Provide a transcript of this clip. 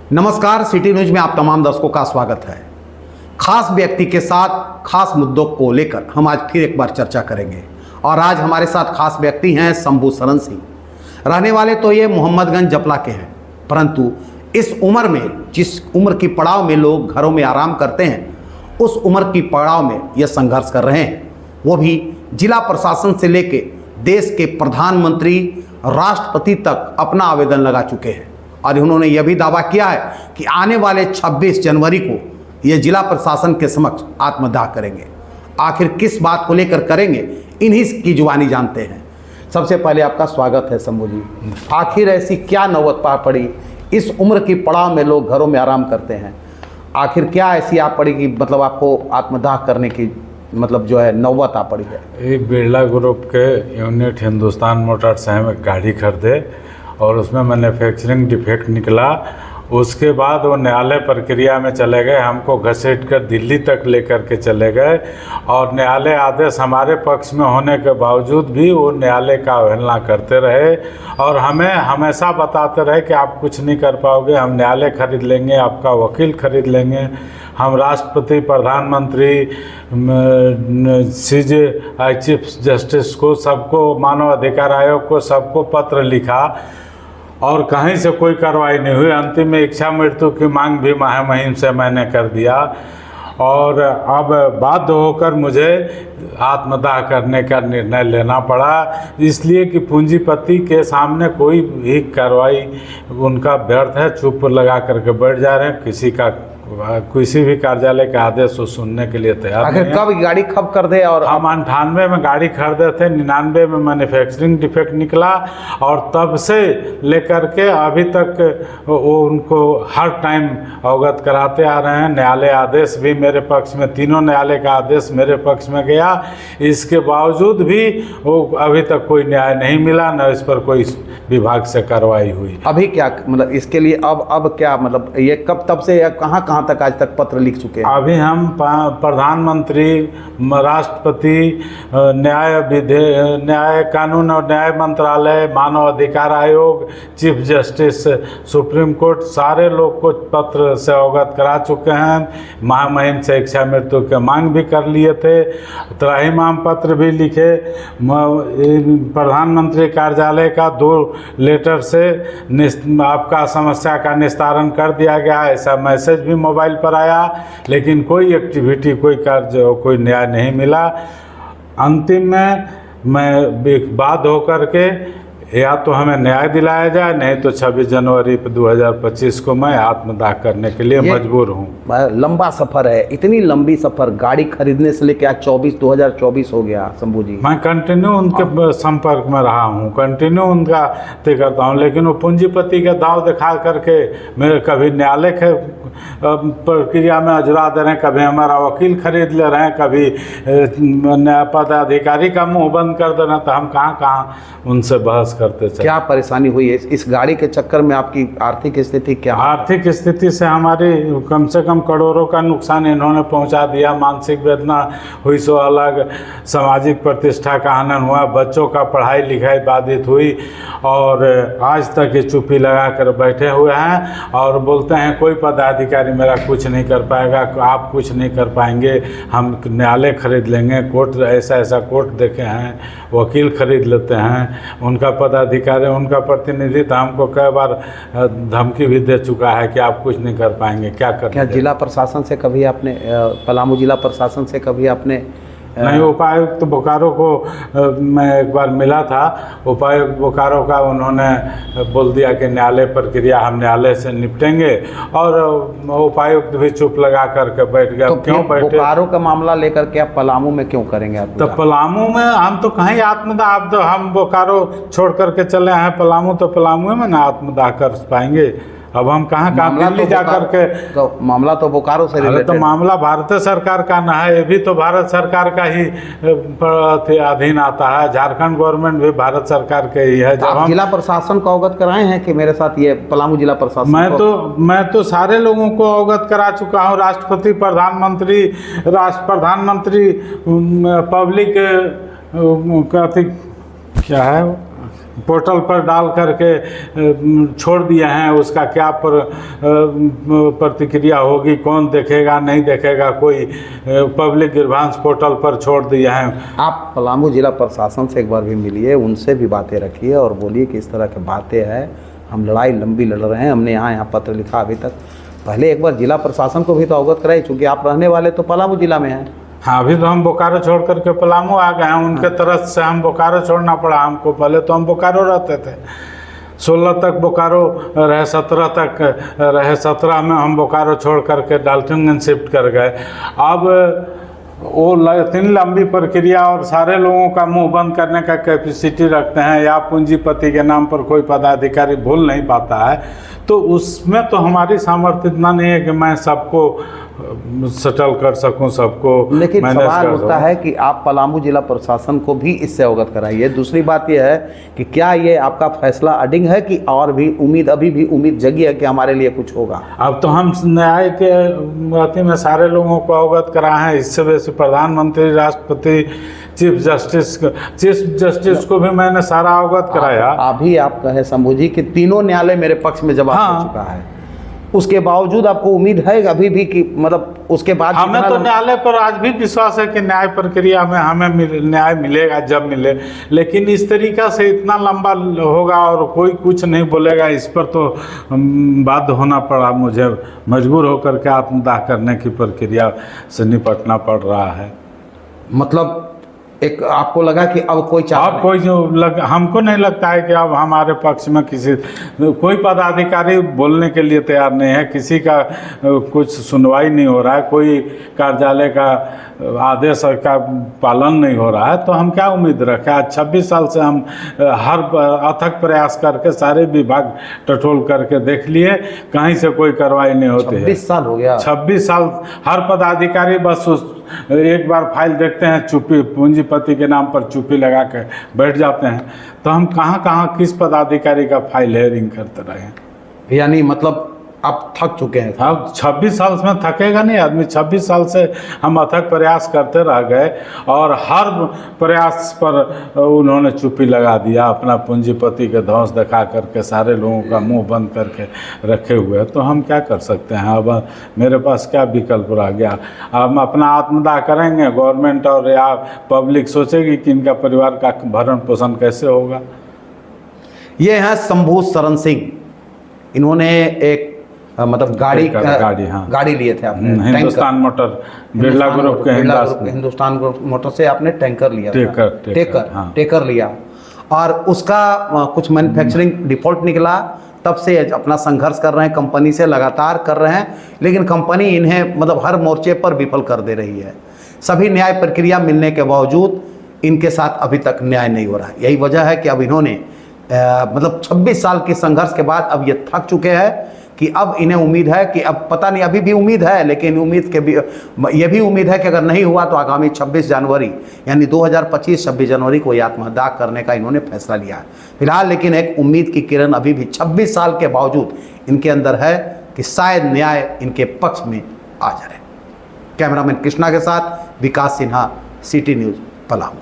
नमस्कार, city news में आप तमाम दर्शकों का स्वागत है। खास व्यक्ति के साथ खास मुद्दों को लेकर हम आज फिर एक बार चर्चा करेंगे और आज हमारे साथ खास व्यक्ति हैं शंभू शरण सिंह। रहने वाले तो ये मोहम्मदगंज जपला के हैं, परंतु इस उम्र में, जिस उम्र की पड़ाव में लोग घरों में आराम करते हैं, उस उम्र की पड़ाव में ये संघर्ष कर रहे हैं। वो भी जिला प्रशासन से लेके देश के प्रधानमंत्री, राष्ट्रपति तक अपना आवेदन लगा चुके हैं और उन्होंने यह भी दावा किया है कि आने वाले 26 जनवरी को ये जिला प्रशासन के समक्ष आत्मदाह करेंगे। आखिर किस बात को लेकर करेंगे, इन्हीं की जुबानी जानते हैं। सबसे पहले आपका स्वागत है शंभू जी। आखिर ऐसी क्या नौबत पा पड़ी, इस उम्र की पड़ाव में लोग घरों में आराम करते हैं, आखिर क्या ऐसी आ पड़ी कि मतलब आपको आत्मदाह करने की मतलब जो है नौबत आ पड़ी है? एक बिरला ग्रुप के यूनिट हिंदुस्तान मोटर्स से हम एक गाड़ी खरीदे और उसमें मैन्युफैक्चरिंग डिफेक्ट निकला। उसके बाद वो न्यायालय प्रक्रिया में चले गए, हमको घसीट कर दिल्ली तक लेकर के चले गए और न्यायालय आदेश हमारे पक्ष में होने के बावजूद भी वो न्यायालय का अवहेलना करते रहे और हमें हमेशा बताते रहे कि आप कुछ नहीं कर पाओगे, हम न्यायालय खरीद लेंगे, आपका वकील खरीद लेंगे। हम राष्ट्रपति, प्रधानमंत्री, CJI चीफ जस्टिस को, सबको, मानव अधिकार आयोग को, सबको पत्र लिखा और कहीं से कोई कार्रवाई नहीं हुई। अंतिम में इच्छा मृत्यु की मांग भी मुहिम से मैंने कर दिया और अब बाध्य होकर मुझे आत्मदाह करने का निर्णय लेना पड़ा, इसलिए कि पूंजीपति के सामने कोई भी कार्रवाई उनका व्यर्थ है। चुप लगा करके बैठ जा रहे हैं, किसी भी कार्यालय का आदेश को सुनने के लिए तैयार नहीं है। कब गाड़ी कब कर दे? और हम 98 में गाड़ी खरीदे थे, 99 में मैन्युफैक्चरिंग डिफेक्ट निकला और तब से लेकर के अभी तक वो उनको हर टाइम अवगत कराते आ रहे हैं। न्यायालय आदेश भी मेरे पक्ष में, तीनों न्यायालय का आदेश मेरे पक्ष में गया, इसके बावजूद भी वो अभी तक कोई न्याय नहीं मिला, न इस पर कोई विभाग से कार्रवाई हुई। अभी क्या मतलब इसके लिए अब क्या मतलब ये कब तब से कहाँ तक आज तक पत्र लिख चुके हैं? अभी हम प्रधानमंत्री, राष्ट्रपति, न्याय कानून और न्याय मंत्रालय, मानव अधिकार आयोग, चीफ जस्टिस सुप्रीम कोर्ट, सारे लोग को पत्र से अवगत करा चुके हैं। महामहिम से इच्छा मृत्यु की मांग भी कर लिए थे, त्राहिमाम पत्र भी लिखे। प्रधानमंत्री कार्यालय का 2 लेटर से आपका समस्या का निस्तारण कर दिया गया, ऐसा मैसेज भी मोबाइल पर आया, लेकिन कोई एक्टिविटी, कोई कार्य, कोई न्याय नहीं मिला। अंतिम में मैं बाध्य होकर के या तो हमें न्याय दिलाया जाए, नहीं तो 26 जनवरी 2025 को मैं आत्मदाह करने के लिए मजबूर हूँ। लंबा सफ़र है, इतनी लंबी सफ़र, गाड़ी खरीदने से लेकर आज 2024 हो गया शंभू जी। मैं कंटिन्यू उनके संपर्क में रहा हूँ, कंटिन्यू उनका तय करता हूँ, लेकिन वो पूंजीपति के दाव दिखा करके मेरे कभी न्यायालय के प्रक्रिया में अजुरा दे रहे हैं, कभी हमारा वकील खरीद ले रहे हैं, कभी पदाधिकारी का मुंह बंद कर दे रहे हैं, तो हम कहाँ उनसे बहस करते चले। क्या परेशानी हुई है इस गाड़ी के चक्कर में? आपकी आर्थिक स्थिति क्या? आर्थिक स्थिति से हमारी कम से कम करोड़ों का नुकसान इन्होंने पहुंचा दिया। मानसिक वेदना हुई सो अलग, सामाजिक प्रतिष्ठा का हनन हुआ, बच्चों का पढ़ाई लिखाई बाधित हुई और आज तक ये चुप्पी लगा कर बैठे हुए हैं और बोलते हैं कोई पदाधिकारी मेरा कुछ नहीं कर पाएगा, आप कुछ नहीं कर पाएंगे, हम न्यायालय खरीद लेंगे, कोर्ट ऐसा कोर्ट देखे हैं, वकील खरीद लेते हैं। उनका पदाधिकारी, उनका प्रतिनिधि तो हमको कई बार धमकी भी दे चुका है कि आप कुछ नहीं कर पाएंगे, क्या जिला प्रशासन से कभी आपने, पलामू जिला प्रशासन से कभी आपने? नहीं, उपायुक्त बोकारो को मैं एक बार मिला था, उपायुक्त बोकारो का उन्होंने बोल दिया कि न्यायालय प्रक्रिया हम न्यायालय से निपटेंगे और उपायुक्त भी चुप लगा करके बैठ गया। तो क्यों बैठे? बोकारो का मामला लेकर के आप पलामू में क्यों करेंगे आप? तो पलामू में हम तो कहीं आत्मदाह, अब तो हम बोकारो छोड़ करके चले हैं पलामू, तो पलामू में ना आत्मदाह कर पाएंगे। अब हम कहाँ दिल्ली जा करके, तो मामला तो बोकारो से रिलेटेड। तो मामला भारत सरकार का ना है, ये भी तो भारत सरकार का ही अधीन आता है। झारखंड गवर्नमेंट भी भारत सरकार के ही है। जब आप जिला प्रशासन को अवगत कराए हैं कि मेरे साथ ये पलामू जिला प्रशासन? मैं तो सारे लोगों को अवगत करा चुका हूँ, राष्ट्रपति, प्रधानमंत्री, पब्लिक क्या है पोर्टल पर डाल करके छोड़ दिए हैं। उसका क्या प्रतिक्रिया होगी, कौन देखेगा नहीं देखेगा, कोई पब्लिक ग्रीवांस पोर्टल पर छोड़ दिए हैं। आप पलामू जिला प्रशासन से एक बार भी मिलिए, उनसे भी बातें रखिए और बोलिए कि इस तरह की बातें हैं, हम लड़ाई लंबी लड़ रहे हैं, हमने यहाँ पत्र लिखा अभी तक। पहले एक बार जिला प्रशासन को भी तो अवगत कराइए, चूँकि आप रहने वाले तो पलामू जिला में हैं। हाँ, अभी तो हम बोकारो छोड़ करके पलामू आ गए हैं। उनके तरफ से हम बोकारो छोड़ना पड़ा हमको। पहले तो हम बोकारो रहते थे, 16 तक बोकारो रहे, 17 तक रहे, 17 में हम बोकारो छोड़ करके डाल्टनगंज शिफ्ट कर गए। अब वो इतनी लंबी प्रक्रिया और सारे लोगों का मुंह बंद करने का कैपेसिटी रखते हैं, या पूंजीपति के नाम पर कोई पदाधिकारी भूल नहीं पाता है, तो उसमें तो हमारी सामर्थ्य इतना नहीं है कि मैं सबको सेटल कर सकूं, सबको लेकिन मैनेज सवाल कर उठता है कि आप पलामू जिला प्रशासन को भी इससे अवगत कराइए। दूसरी बात यह है कि क्या ये आपका फैसला अडिंग है कि और भी उम्मीद, अभी भी उम्मीद जगी है कि हमारे लिए कुछ होगा? अब तो हम न्याय के अति में सारे लोगों को अवगत कराए हैं। इससे वैसे प्रधानमंत्री, राष्ट्रपति, चीफ जस्टिस को भी मैंने सारा अवगत कराया। अभी आप कहे शंभू जी कि तीनों न्यायालय मेरे पक्ष में जवाब दे चुका है, उसके बावजूद आपको उम्मीद है अभी भी कि मतलब उसके बाद हमें तो न्यायालय पर आज भी विश्वास है कि न्याय प्रक्रिया में हमें न्याय मिलेगा जब मिले, लेकिन इस तरीका से इतना लंबा होगा और कोई कुछ नहीं बोलेगा, इस पर तो बाध्य होना पड़ा, मुझे मजबूर होकर के आत्मदाह करने की प्रक्रिया से निपटना पड़ रहा है। मतलब एक आपको लगा कि अब कोई अब कोई हमको नहीं लगता है कि अब हमारे पक्ष में कोई पदाधिकारी बोलने के लिए तैयार नहीं है, किसी का कुछ सुनवाई नहीं हो रहा है, कोई कार्यालय का आदेश का पालन नहीं हो रहा है, तो हम क्या उम्मीद रखें? आज 26 साल से हम हर अथक प्रयास करके सारे विभाग टटोल करके देख लिए, कहीं से कोई कार्रवाई नहीं होती है। 26 साल हो गया। 26 साल हर पदाधिकारी बस एक बार फाइल देखते हैं, चुप्पी, पूंजीपति के नाम पर चुप्पी लगा के बैठ जाते हैं। तो हम कहाँ किस पदाधिकारी का फाइल हेयरिंग करते रहे? यानी मतलब आप थक चुके हैं। अब 26 साल में थकेगा नहीं आदमी। 26 साल से हम अथक प्रयास करते रह गए और हर प्रयास पर उन्होंने चुप्पी लगा दिया, अपना पूंजीपति के धौंस दिखा करके सारे लोगों का मुंह बंद करके रखे हुए। तो हम क्या कर सकते हैं? अब मेरे पास क्या विकल्प रह गया? हम अपना आत्मदाह करेंगे, गवर्नमेंट और या पब्लिक सोचेगी कि इनका परिवार का भरण पोषण कैसे होगा। ये हैं शंभू शरण सिंह। इन्होंने एक मतलब गाड़ी लिए थे आपने, हिंदुस्तान मोटर, बिरला ग्रुप के हिंदुस्तान मोटर से आपने टैंकर लिया, टेकर लिया, और उसका कुछ मैन्युफैक्चरिंग डिफॉल्ट निकला। तब से अपना संघर्ष कर रहे हैं, कंपनी से लगातार कर रहे हैं, लेकिन कंपनी इन्हें मतलब हर मोर्चे पर विफल कर दे रही है। सभी न्याय प्रक्रिया मिलने के बावजूद इनके साथ अभी तक न्याय नहीं हो रहा है। यही वजह है कि अब इन्होंने मतलब 26 साल के संघर्ष के बाद अब ये थक चुके हैं कि अब इन्हें उम्मीद है कि अब पता नहीं, अभी भी उम्मीद है, लेकिन उम्मीद के भी ये भी उम्मीद है कि अगर नहीं हुआ तो आगामी 26 जनवरी यानी 2025 26 जनवरी को ये आत्मदाह करने का इन्होंने फैसला लिया है फिलहाल। लेकिन एक उम्मीद की किरण अभी भी 26 साल के बावजूद इनके अंदर है कि शायद न्याय इनके पक्ष में आ जाए। कैमरामैन कृष्णा के साथ विकास सिन्हा, सिटी न्यूज़, पलामू।